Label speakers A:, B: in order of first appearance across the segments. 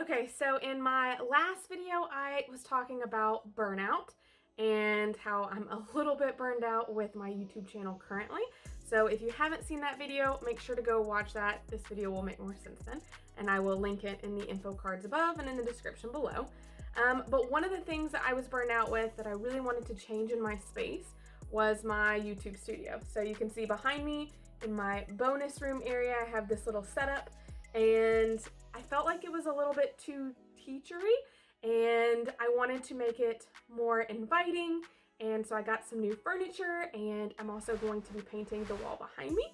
A: Okay, so in my last video, I was talking about burnout and how I'm a little bit burned out with my YouTube channel currently. So if you haven't seen that video, make sure to go watch that. This video will make more sense then, and I will link it in the info cards above and in the description below. But one of the things that I was burned out with that I really wanted to change in my space was my YouTube studio. So you can see behind me in my bonus room area, I have this little setup, and I felt like it was a little bit too teachery, and I wanted to make it more inviting. And so I got some new furniture, and I'm also going to be painting the wall behind me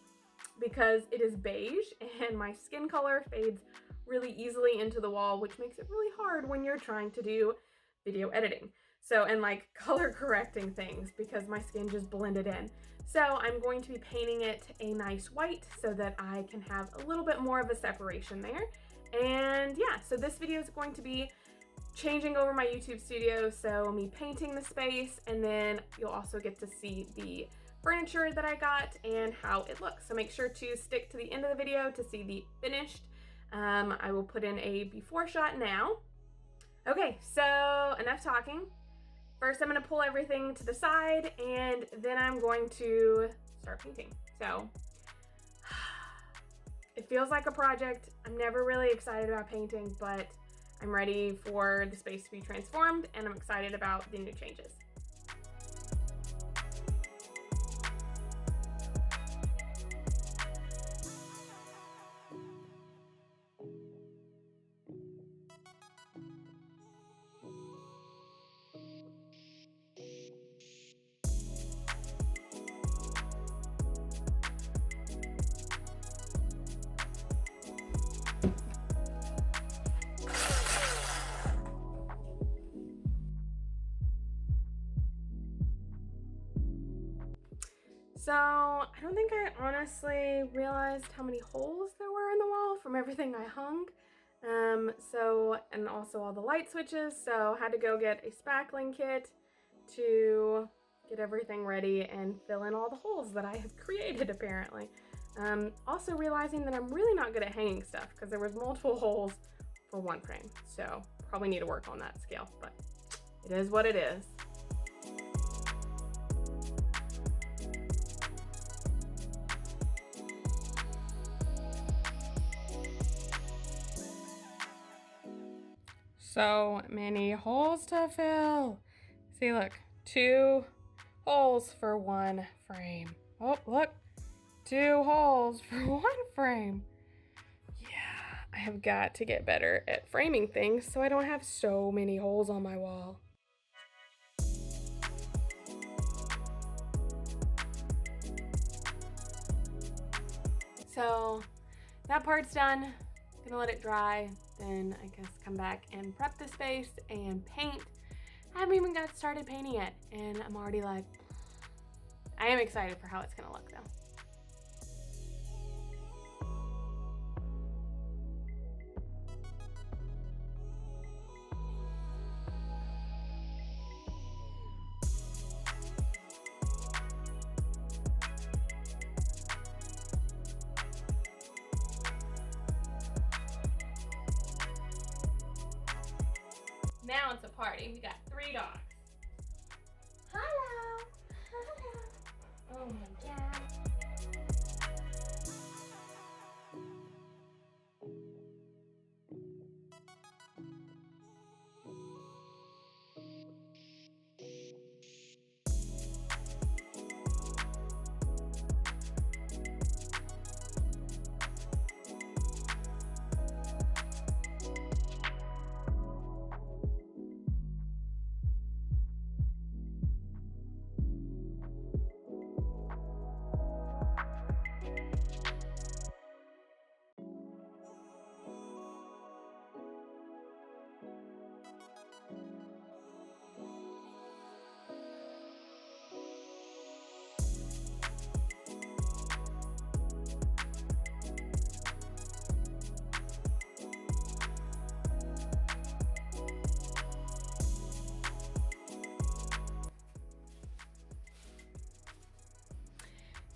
A: because it is beige and my skin color fades really easily into the wall, which makes it really hard when you're trying to do video editing. So, and like color correcting things because my skin just blended in. So I'm going to be painting it a nice white so that I can have a little bit more of a separation there. And yeah, so this video is going to be changing over my YouTube studio. So me painting the space, and then you'll also get to see the furniture that I got and how it looks. So make sure to stick to the end of the video to see the finished. I will put in a before shot now. Okay, so enough talking. First, I'm gonna pull everything to the side, and then I'm going to start painting. So it feels like a project. I'm never really excited about painting, but I'm ready for the space to be transformed, and I'm excited about the new changes. So I don't think I honestly realized how many holes there were in the wall from everything I hung. And also all the light switches. So I had to go get a spackling kit to get everything ready and fill in all the holes that I have created apparently. Also realizing that I'm really not good at hanging stuff because there was multiple holes for one frame. So probably need to work on that scale, but it is what it is. So many holes to fill. See, look, 2 holes for one frame. Oh, look, 2 holes for one frame. Yeah, I have got to get better at framing things so I don't have so many holes on my wall. So that part's done. Gonna let it dry, then I guess come back and prep the space and paint. I haven't even got started painting yet, and I'm already like, I am excited for how it's gonna look though. Now it's a party. We got 3 dogs.
B: Hello. Hello. Oh my God.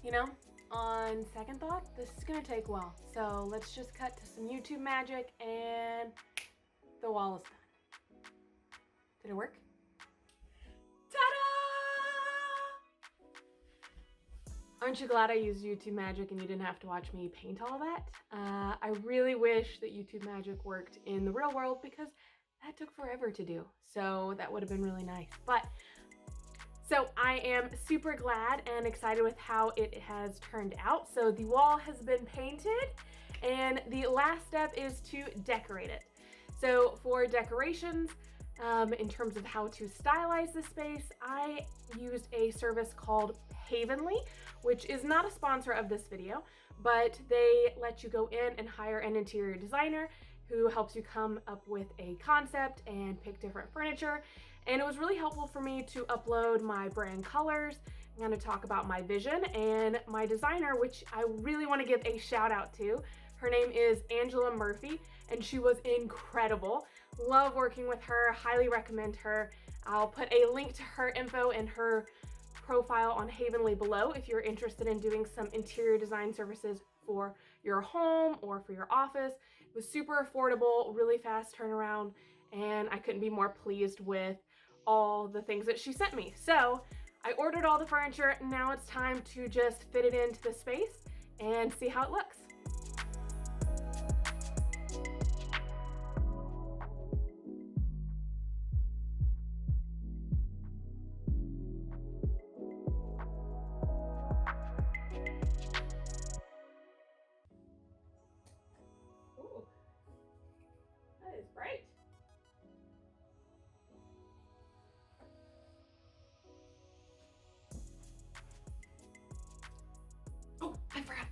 A: You know, on second thought, this is gonna take a while. So let's just cut to some YouTube magic and the wall is done. Did it work? Ta-da! Aren't you glad I used YouTube Magic and you didn't have to watch me paint all that? I really wish that YouTube Magic worked in the real world because that took forever to do. So that would have been really nice. So I am super glad and excited with how it has turned out. So the wall has been painted and the last step is to decorate it. So for decorations, in terms of how to stylize the space, I used a service called Havenly, which is not a sponsor of this video, but they let you go in and hire an interior designer who helps you come up with a concept and pick different furniture. And it was really helpful for me to upload my brand colors. I'm going to talk about my vision and my designer, which I really want to give a shout out to. Her name is Angela Murphy, and she was incredible. Love working with her, highly recommend her. I'll put a link to her info and her profile on Havenly below if you're interested in doing some interior design services for your home or for your office. It was super affordable, really fast turnaround, and I couldn't be more pleased with all the things that she sent me. So I ordered all the furniture. Now it's time to just fit it into the space and see how it looks. Ooh, that is bright. Oh, I forgot.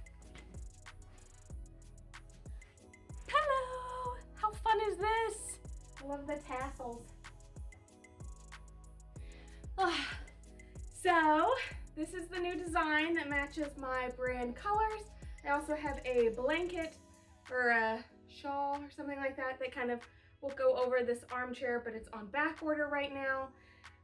A: Hello! How fun is this? I love the tassels. So, this is the new design that matches my brand colors. I also have a blanket or a shawl or something like that that kind of will go over this armchair, but it's on back order right now.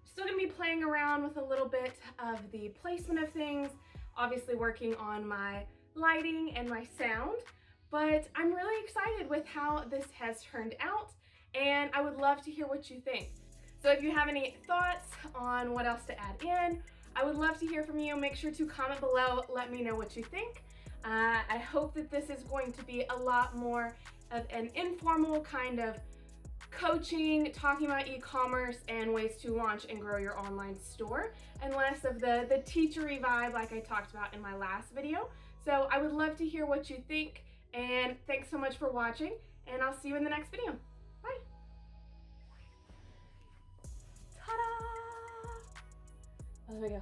A: Still gonna be playing around with a little bit of the placement of things, obviously working on my lighting and my sound, but I'm really excited with how this has turned out, and I would love to hear what you think. So if you have any thoughts on what else to add in, I would love to hear from you. Make sure to comment below, let me know what you think. I hope that this is going to be a lot more of an informal kind of coaching, talking about e-commerce and ways to launch and grow your online store, and less of the teachery vibe like I talked about in my last video. So I would love to hear what you think, and thanks so much for watching, and I'll see you in the next video. Bye. Ta-da! Oh, there we go.